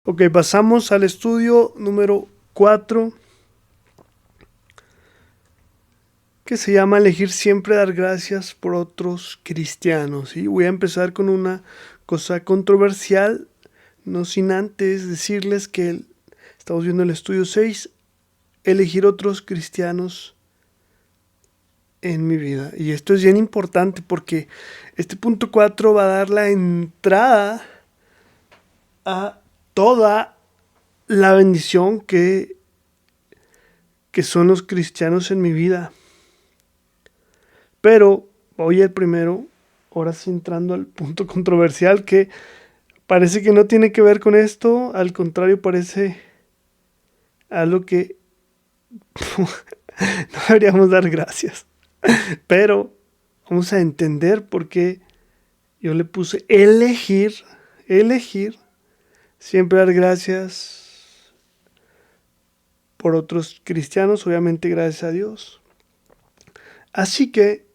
Ok, pasamos al estudio número 4, que se llama Elegir siempre dar gracias por otros cristianos. Y voy a empezar con una cosa controversial, no sin antes decirles que estamos viendo el estudio 6, elegir otros cristianos en mi vida. Y esto es bien importante porque este punto 4 va a dar la entrada a toda la bendición que son los cristianos en mi vida. Pero voy el primero, ahora sí entrando al punto controversial que parece que no tiene que ver con esto, al contrario parece algo que no deberíamos dar gracias. Pero vamos a entender por qué yo le puse elegir, siempre dar gracias por otros cristianos, obviamente gracias a Dios. Así que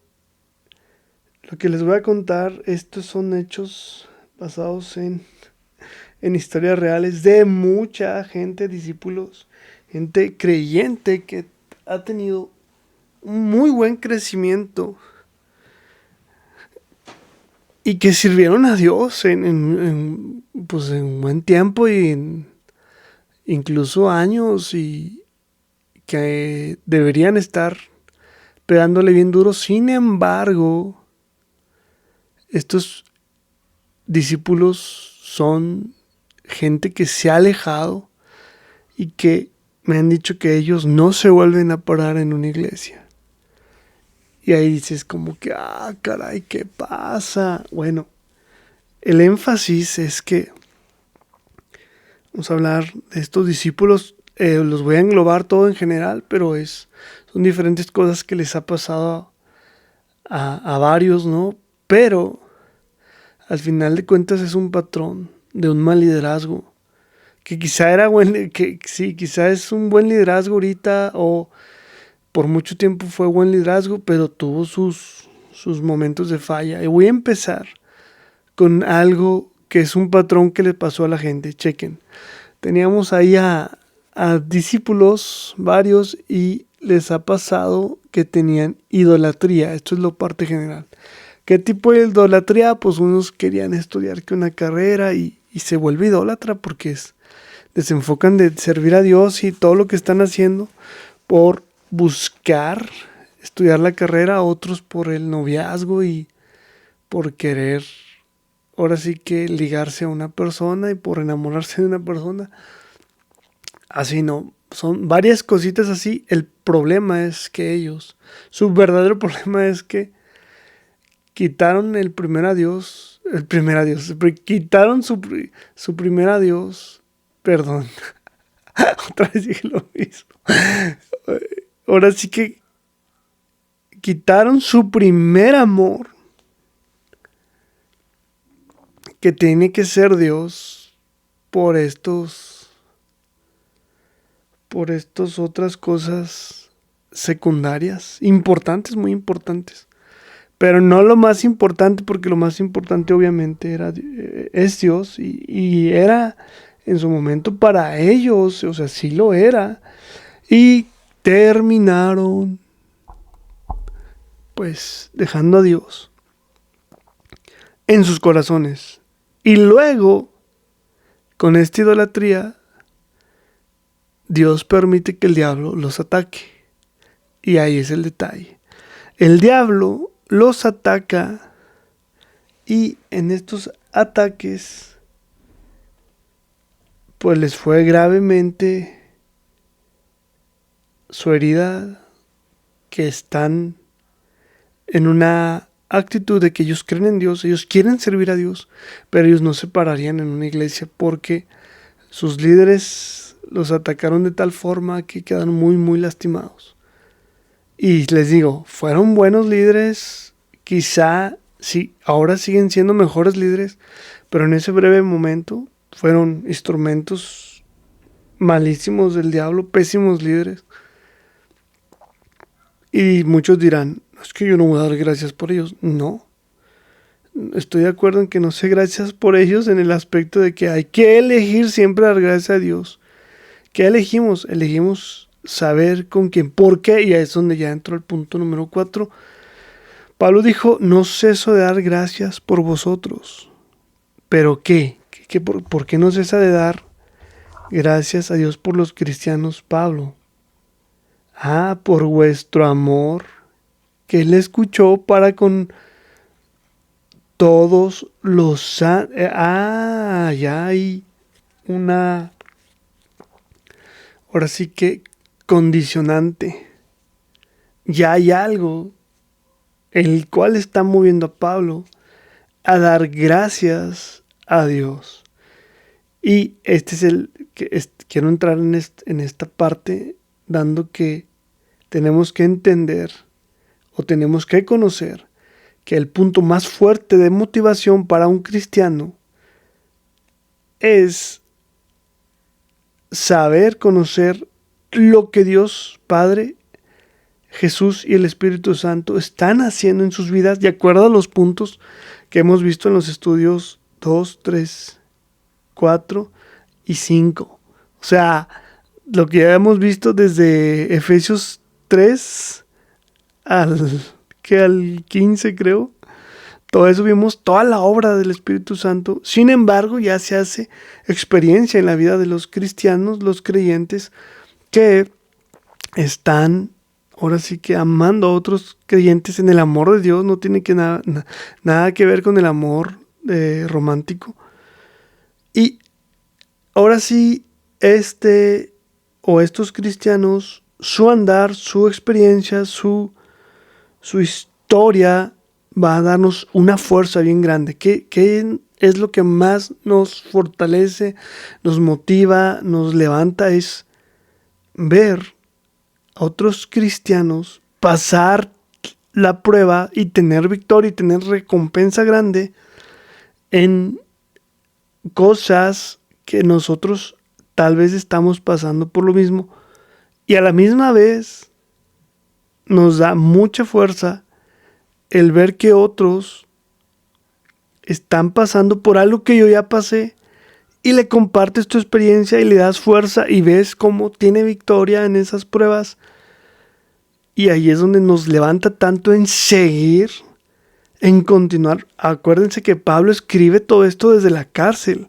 lo que les voy a contar, estos son hechos basados en historias reales de mucha gente, discípulos, gente creyente que ha tenido un muy buen crecimiento y que sirvieron a Dios pues en un buen tiempo y incluso años y que deberían estar pegándole bien duro. Sin embargo, estos discípulos son gente que se ha alejado y que me han dicho que ellos no se vuelven a parar en una iglesia. Y ahí dices como que, caray, ¿qué pasa? Bueno, el énfasis es que vamos a hablar de estos discípulos, los voy a englobar todo en general, pero son diferentes cosas que les ha pasado a varios, ¿no? Pero al final de cuentas es un patrón de un mal liderazgo que quizá era buen, que sí, quizá es un buen liderazgo ahorita o por mucho tiempo fue buen liderazgo, pero tuvo sus momentos de falla. Y voy a empezar con algo que es un patrón que le pasó a la gente. Chequen. Teníamos ahí a discípulos varios y les ha pasado que tenían idolatría. Esto es lo parte general. ¿Qué tipo de idolatría? Pues unos querían estudiar que una carrera y se vuelve idólatra porque desenfocan de servir a Dios y todo lo que están haciendo por buscar estudiar la carrera, otros por el noviazgo y por querer ahora sí que ligarse a una persona y por enamorarse de una persona. Así no, son varias cositas así. El problema es que su verdadero problema es que quitaron quitaron su primer adiós, perdón, otra vez dije lo mismo. Ahora sí que quitaron su primer amor, que tiene que ser Dios, por estos otras cosas secundarias, importantes, muy importantes. Pero no lo más importante, porque lo más importante obviamente es Dios y era en su momento para ellos, o sea, sí lo era. Y terminaron pues dejando a Dios en sus corazones. Y luego, con esta idolatría, Dios permite que el diablo los ataque. Y ahí es el detalle. El diablo los ataca y en estos ataques pues les fue gravemente su herida, que están en una actitud de que ellos creen en Dios, ellos quieren servir a Dios, pero ellos no se pararían en una iglesia porque sus líderes los atacaron de tal forma que quedaron muy, muy lastimados. Y les digo, fueron buenos líderes, quizá sí, ahora siguen siendo mejores líderes, pero en ese breve momento fueron instrumentos malísimos del diablo, pésimos líderes. Y muchos dirán, es que yo no voy a dar gracias por ellos. No, estoy de acuerdo en que no sé gracias por ellos en el aspecto de que hay que elegir siempre dar gracias a Dios. ¿Qué elegimos? Elegimos saber con quién, por qué, y ahí es donde ya entro al punto número 4. Pablo dijo, no ceso de dar gracias por vosotros. ¿Pero qué? ¿Por qué no cesa de dar gracias a Dios por los cristianos, Pablo? Por vuestro amor, que Él escuchó para con todos los santos. Ya hay una, ahora sí que condicionante. Ya hay algo, el cual está moviendo a Pablo a dar gracias a Dios. Y este es quiero entrar en esta parte dando que tenemos que entender o tenemos que conocer que el punto más fuerte de motivación para un cristiano es saber, conocer lo que Dios Padre, Jesús y el Espíritu Santo están haciendo en sus vidas de acuerdo a los puntos que hemos visto en los estudios 2, 3, 4 y 5. O sea, lo que ya hemos visto desde Efesios 3 al 15, creo. Todo eso vimos, toda la obra del Espíritu Santo. Sin embargo, ya se hace experiencia en la vida de los cristianos, los creyentes, que están ahora sí que amando a otros creyentes en el amor de Dios. No tiene que nada que ver con el amor romántico. Y ahora sí, estos cristianos, su andar, su experiencia, su historia va a darnos una fuerza bien grande. ¿Qué es lo que más nos fortalece, nos motiva, nos levanta? Es ver a otros cristianos pasar la prueba y tener victoria y tener recompensa grande en cosas que nosotros tal vez estamos pasando por lo mismo, y a la misma vez nos da mucha fuerza el ver que otros están pasando por algo que yo ya pasé y le compartes tu experiencia y le das fuerza y ves cómo tiene victoria en esas pruebas. Y ahí es donde nos levanta tanto en seguir, en continuar. Acuérdense que Pablo escribe todo esto desde la cárcel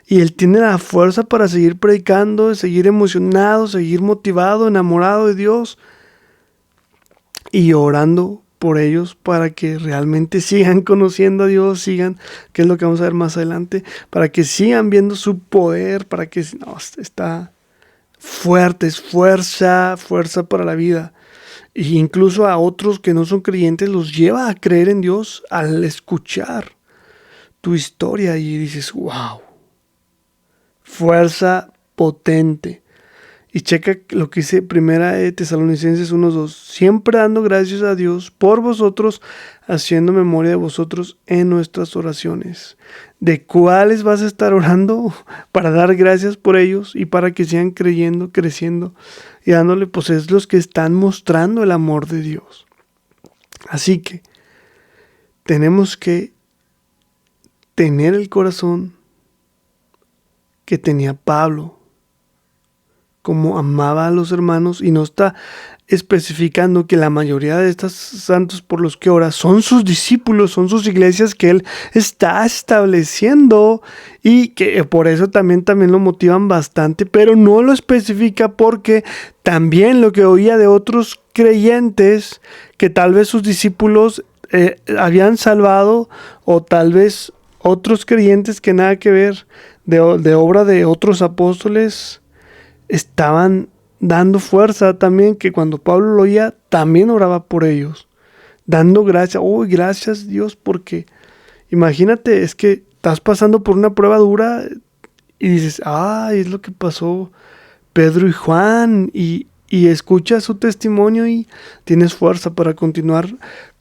y él tiene la fuerza para seguir predicando, seguir emocionado, seguir motivado, enamorado de Dios y orando por ellos para que realmente sigan conociendo a Dios, sigan, que es lo que vamos a ver más adelante, para que sigan viendo su poder, para que está fuerte, es fuerza para la vida. E incluso a otros que no son creyentes los lleva a creer en Dios al escuchar tu historia y dices, wow, fuerza potente. Y checa lo que dice Primera de Tesalonicenses 1:2. Siempre dando gracias a Dios por vosotros, haciendo memoria de vosotros en nuestras oraciones. ¿De cuáles vas a estar orando? Para dar gracias por ellos y para que sigan creyendo, creciendo y dándole, pues es los que están mostrando el amor de Dios. Así que tenemos que tener el corazón que tenía Pablo, como amaba a los hermanos, y no está especificando que la mayoría de estos santos por los que ora son sus discípulos, son sus iglesias que él está estableciendo y que por eso también lo motivan bastante, pero no lo especifica porque también lo que oía de otros creyentes que tal vez sus discípulos habían salvado, o tal vez otros creyentes que nada que ver de obra de otros apóstoles estaban dando fuerza también, que cuando Pablo lo oía, también oraba por ellos, dando gracias. Gracias Dios, porque imagínate, es que estás pasando por una prueba dura y dices, es lo que pasó Pedro y Juan, y escuchas su testimonio y tienes fuerza para continuar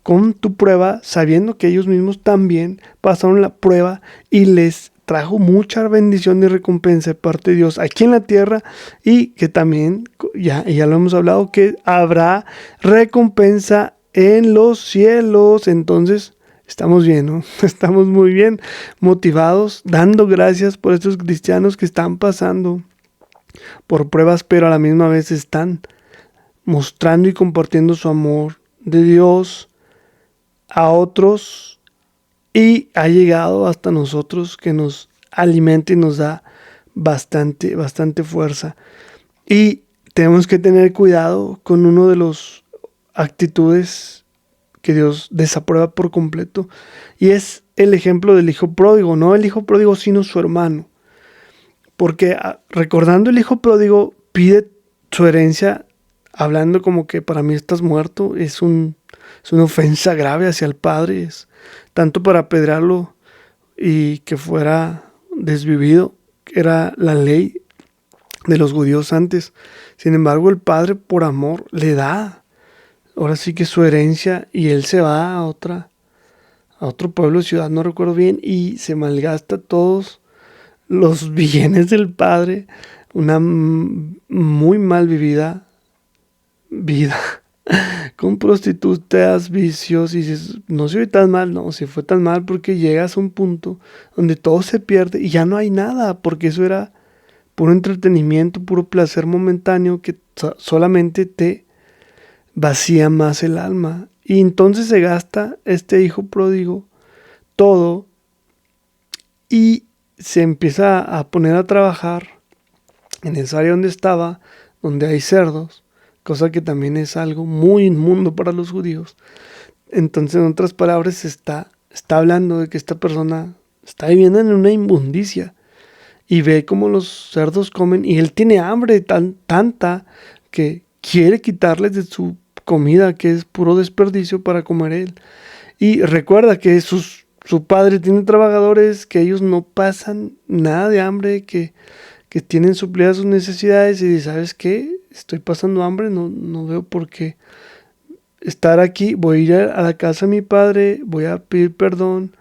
con tu prueba, sabiendo que ellos mismos también pasaron la prueba y les trajo mucha bendición y recompensa de parte de Dios aquí en la tierra, y que también, ya lo hemos hablado, que habrá recompensa en los cielos. Entonces estamos bien, ¿no? Estamos muy bien motivados, dando gracias por estos cristianos que están pasando por pruebas, pero a la misma vez están mostrando y compartiendo su amor de Dios a otros y ha llegado hasta nosotros que nos alimenta y nos da bastante fuerza. Y tenemos que tener cuidado con uno de los actitudes que Dios desaprueba por completo y es el ejemplo del hijo pródigo, no el hijo pródigo sino su hermano. Porque recordando el hijo pródigo pide su herencia hablando como que para mí estás muerto, es una ofensa grave hacia el padre, es tanto para apedrearlo y que fuera desvivido, que era la ley de los judíos antes. Sin embargo, el padre por amor le da, ahora sí que su herencia y él se va a otro pueblo, ciudad, no recuerdo bien, y se malgasta todos los bienes del padre, una muy mal vivida vida con prostitutas, vicios, y dices, no se ve tan mal, no, se fue tan mal porque llegas a un punto donde todo se pierde y ya no hay nada, porque eso era puro entretenimiento, puro placer momentáneo que solamente te vacía más el alma. Y entonces se gasta este hijo pródigo todo y se empieza a poner a trabajar en esa área donde estaba, donde hay cerdos, cosa que también es algo muy inmundo para los judíos. Entonces, en otras palabras, está hablando de que esta persona está viviendo en una inmundicia y ve cómo los cerdos comen y él tiene hambre tanta que quiere quitarles de su comida, que es puro desperdicio para comer él. Y recuerda que su padre tiene trabajadores, que ellos no pasan nada de hambre, que tienen suplidas sus necesidades y ¿sabes qué? Estoy pasando hambre, no veo por qué estar aquí, voy a ir a la casa de mi padre, voy a pedir perdón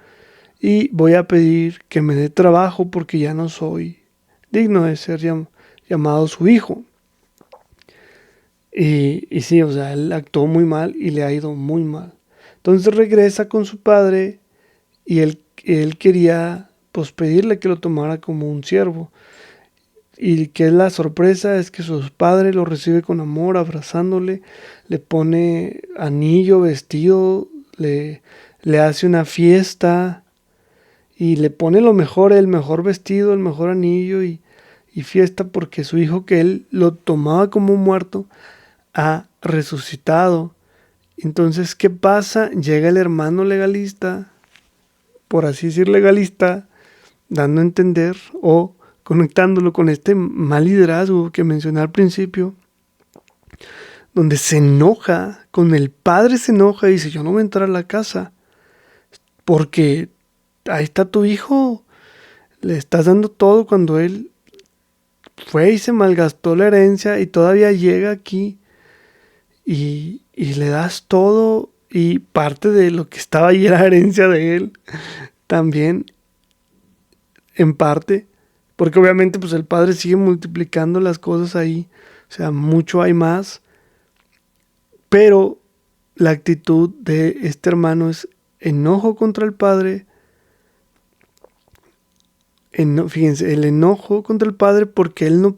y voy a pedir que me dé trabajo porque ya no soy digno de ser llamado su hijo. Y sí, o sea, él actuó muy mal y le ha ido muy mal. Entonces regresa con su padre y él quería pues pedirle que lo tomara como un siervo. Y que es la sorpresa es que su padre lo recibe con amor, abrazándole, le pone anillo, vestido, le hace una fiesta y le pone lo mejor, el mejor vestido, el mejor anillo y fiesta porque su hijo que él lo tomaba como muerto ha resucitado. Entonces, ¿qué pasa? Llega el hermano legalista, por así decir legalista, dando a entender o conectándolo con este mal liderazgo que mencioné al principio, donde se enoja, con el padre se enoja y dice, yo no voy a entrar a la casa, porque ahí está tu hijo, le estás dando todo cuando él fue y se malgastó la herencia y todavía llega aquí y le das todo y parte de lo que estaba ahí era herencia de él, también en parte. Porque obviamente pues el padre sigue multiplicando las cosas ahí. O sea, mucho hay más. Pero la actitud de este hermano es enojo contra el padre. Fíjense, el enojo contra el padre porque él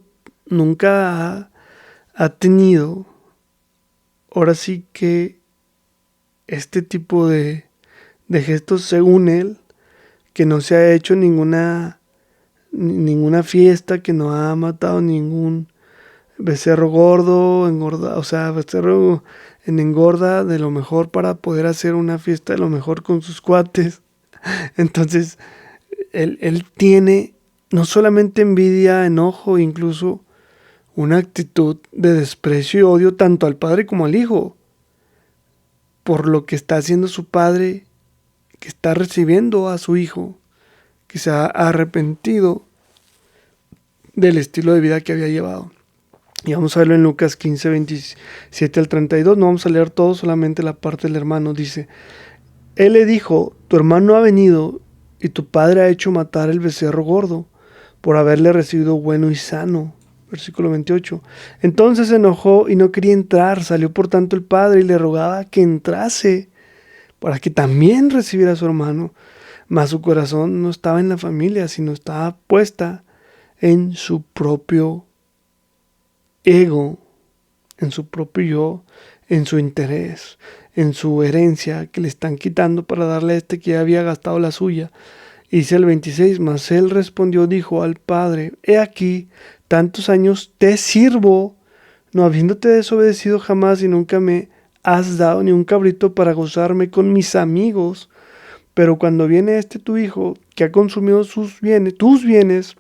nunca ha tenido, ahora sí que este tipo de gestos según él, que no se ha hecho ninguna fiesta, que no ha matado ningún becerro gordo, engorda, o sea, becerro en engorda de lo mejor para poder hacer una fiesta de lo mejor con sus cuates. Entonces, él tiene no solamente envidia, enojo, incluso una actitud de desprecio y odio tanto al padre como al hijo, por lo que está haciendo su padre, que está recibiendo a su hijo, que se ha arrepentido del estilo de vida que había llevado. Y vamos a verlo en Lucas 15, 27 al 32. No vamos a leer todo, solamente la parte del hermano. Dice, él le dijo, tu hermano ha venido y tu padre ha hecho matar el becerro gordo por haberle recibido bueno y sano. Versículo 28. Entonces se enojó y no quería entrar. Salió por tanto el padre y le rogaba que entrase. para que también recibiera a su hermano. Mas su corazón no estaba en la familia, sino estaba puesta en su propio ego, en su propio yo, en su interés, en su herencia que le están quitando para darle a este que ya había gastado la suya. Y dice el 26, mas él respondió, dijo al padre, he aquí, tantos años te sirvo, no habiéndote desobedecido jamás y nunca me has dado ni un cabrito para gozarme con mis amigos. Pero cuando viene este tu hijo, que ha consumido sus bienes, tus bienes,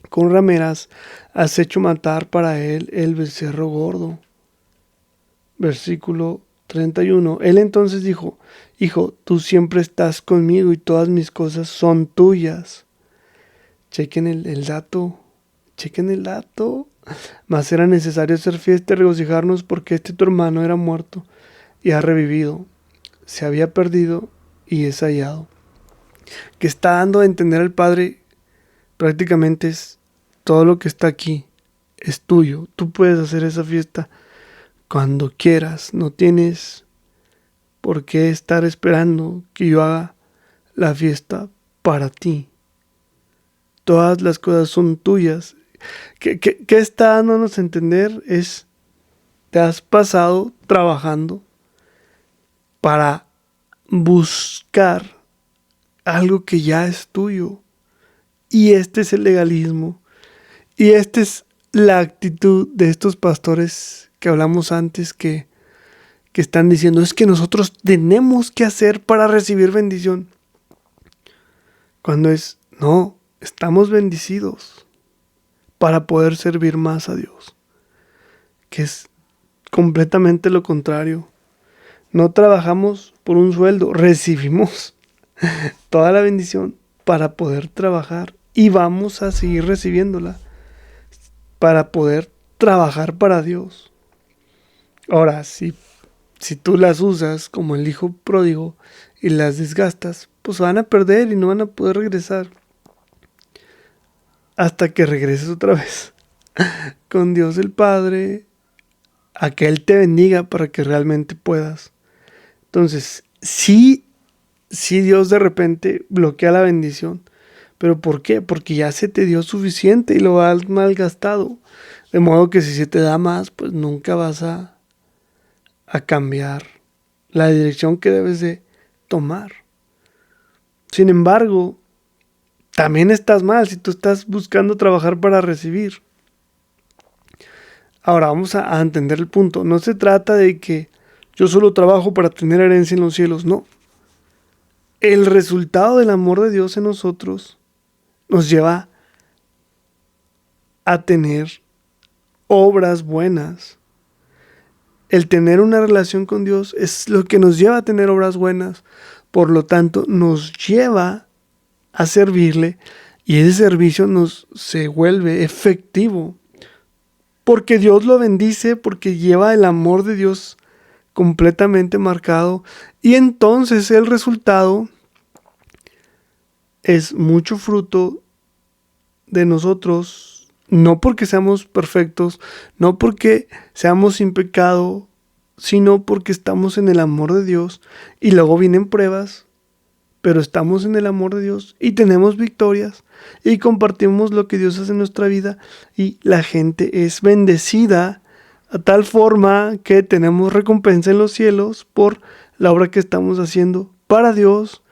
con rameras, has hecho matar para él el becerro gordo. Versículo 31. Él entonces dijo, hijo, tú siempre estás conmigo y todas mis cosas son tuyas. Chequen el dato, chequen el dato. Mas era necesario hacer fiesta y regocijarnos porque este tu hermano era muerto y ha revivido. Se había perdido y es hallado. Que está dando a entender al Padre prácticamente es todo lo que está aquí es tuyo. Tú puedes hacer esa fiesta cuando quieras. No tienes por qué estar esperando que yo haga la fiesta para ti. Todas las cosas son tuyas. ¿Qué está dándonos a entender? Es, te has pasado trabajando para buscar algo que ya es tuyo. Y este es el legalismo. Y esta es la actitud de estos pastores que hablamos antes que están diciendo, es que nosotros tenemos que hacer para recibir bendición. Cuando es, no, estamos bendecidos para poder servir más a Dios. Que es completamente lo contrario. No trabajamos por un sueldo, recibimos toda la bendición para poder trabajar y vamos a seguir recibiéndola para poder trabajar para Dios. Ahora, si tú las usas como el hijo pródigo y las desgastas, pues van a perder y no van a poder regresar hasta que regreses otra vez con Dios el Padre, a que Él te bendiga para que realmente puedas. Entonces, sí Dios de repente bloquea la bendición. ¿Pero por qué? Porque ya se te dio suficiente y lo has malgastado. De modo que si se te da más, pues nunca vas a cambiar la dirección que debes de tomar. Sin embargo, también estás mal si tú estás buscando trabajar para recibir. Ahora vamos a entender el punto. No se trata de que yo solo trabajo para tener herencia en los cielos, no. El resultado del amor de Dios en nosotros nos lleva a tener obras buenas. El tener una relación con Dios es lo que nos lleva a tener obras buenas. Por lo tanto, nos lleva a servirle y ese servicio se vuelve efectivo. Porque Dios lo bendice, porque lleva el amor de Dios completamente marcado. Y entonces el resultado es mucho fruto de nosotros, no porque seamos perfectos, no porque seamos sin pecado, sino porque estamos en el amor de Dios y luego vienen pruebas, pero estamos en el amor de Dios y tenemos victorias y compartimos lo que Dios hace en nuestra vida y la gente es bendecida a tal forma que tenemos recompensa en los cielos por la obra que estamos haciendo para Dios,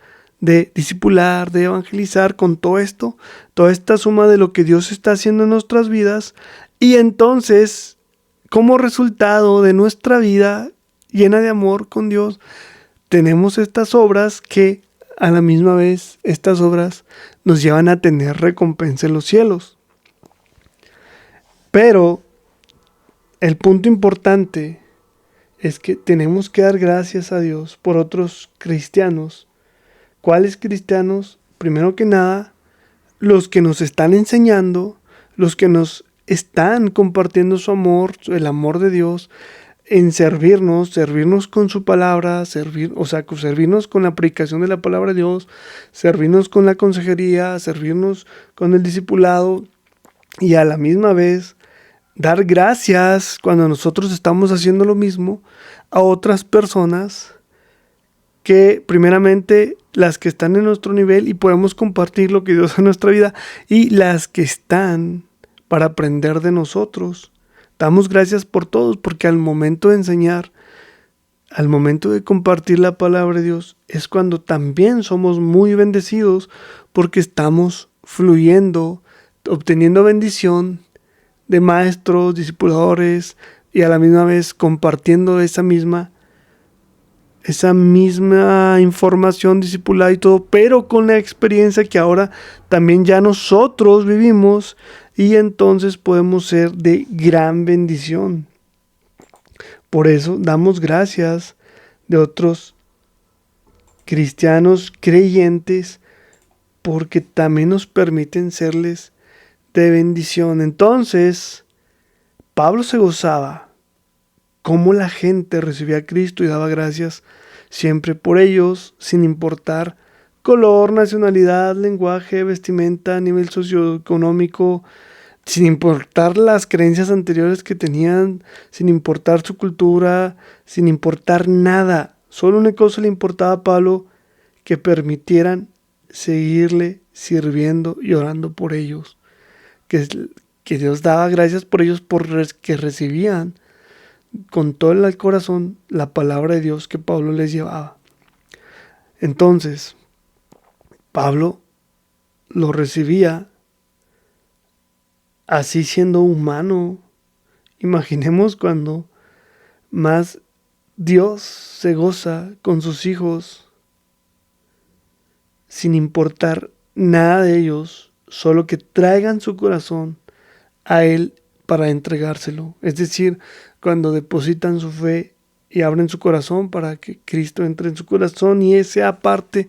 de discipular, de evangelizar con todo esto, toda esta suma de lo que Dios está haciendo en nuestras vidas. Y entonces, como resultado de nuestra vida llena de amor con Dios, tenemos estas obras que a la misma vez, estas obras nos llevan a tener recompensa en los cielos. Pero el punto importante es que tenemos que dar gracias a Dios por otros cristianos. ¿Cuáles cristianos? Primero que nada, los que nos están enseñando, los que nos están compartiendo su amor, el amor de Dios, en servirnos con su palabra, servirnos con la predicación de la palabra de Dios, servirnos con la consejería, servirnos con el discipulado y a la misma vez dar gracias cuando nosotros estamos haciendo lo mismo a otras personas que primeramente las que están en nuestro nivel y podemos compartir lo que Dios hace en nuestra vida, y las que están para aprender de nosotros. Damos gracias por todos, porque al momento de enseñar, al momento de compartir la palabra de Dios, es cuando también somos muy bendecidos, porque estamos fluyendo, obteniendo bendición de maestros, discipuladores, y a la misma vez compartiendo esa misma información discipulada y todo, pero con la experiencia que ahora también ya nosotros vivimos, y entonces podemos ser de gran bendición. Por eso damos gracias de otros cristianos creyentes, porque también nos permiten serles de bendición. Entonces, Pablo se gozaba cómo la gente recibía a Cristo y daba gracias siempre por ellos, sin importar color, nacionalidad, lenguaje, vestimenta, nivel socioeconómico, sin importar las creencias anteriores que tenían, sin importar su cultura, sin importar nada. Solo una cosa le importaba a Pablo: que permitieran seguirle sirviendo y orando por ellos. Que Dios daba gracias por ellos, que recibían con todo el corazón la palabra de Dios que Pablo les llevaba. Entonces, Pablo lo recibía así, siendo humano. Imaginemos cuando más Dios se goza con sus hijos, sin importar nada de ellos, solo que traigan su corazón a Él para entregárselo. Es decir, cuando depositan su fe y abren su corazón para que Cristo entre en su corazón y sea parte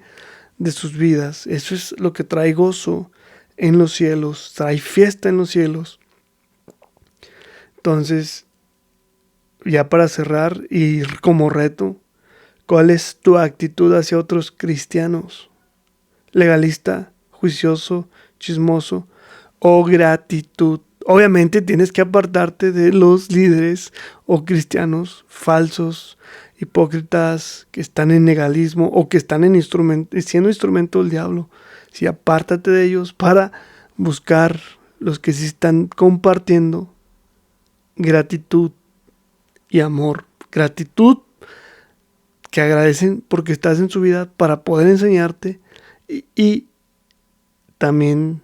de sus vidas. Eso es lo que trae gozo en los cielos, trae fiesta en los cielos. Entonces, ya para cerrar y como reto, ¿cuál es tu actitud hacia otros cristianos? ¿Legalista, juicioso, chismoso o gratitud? Obviamente tienes que apartarte de los líderes o cristianos falsos, hipócritas, que están en legalismo o que están siendo instrumento del diablo. Sí, apártate de ellos para buscar los que sí están compartiendo gratitud y amor. Gratitud, que agradecen porque estás en su vida para poder enseñarte, y también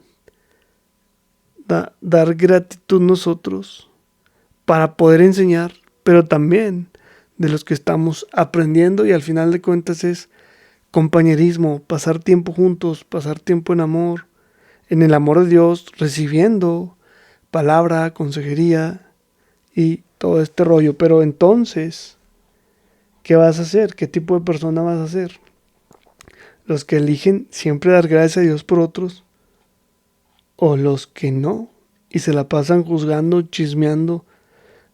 dar gratitud nosotros para poder enseñar, pero también de los que estamos aprendiendo, y al final de cuentas es compañerismo, pasar tiempo juntos, pasar tiempo en el amor de Dios, recibiendo palabra, consejería y todo este rollo. Pero entonces, ¿qué vas a hacer? ¿Qué tipo de persona vas a ser? ¿Los que eligen siempre dar gracias a Dios por otros, o los que no y se la pasan juzgando, chismeando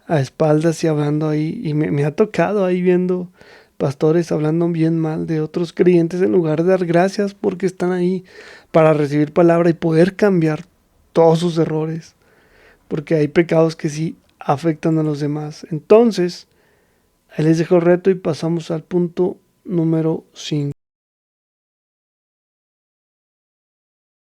a espaldas y hablando ahí? Y me ha tocado ahí viendo pastores hablando bien mal de otros creyentes en lugar de dar gracias porque están ahí para recibir palabra y poder cambiar todos sus errores, porque hay pecados que sí afectan a los demás. Entonces, ahí les dejo el reto y pasamos al punto número 5.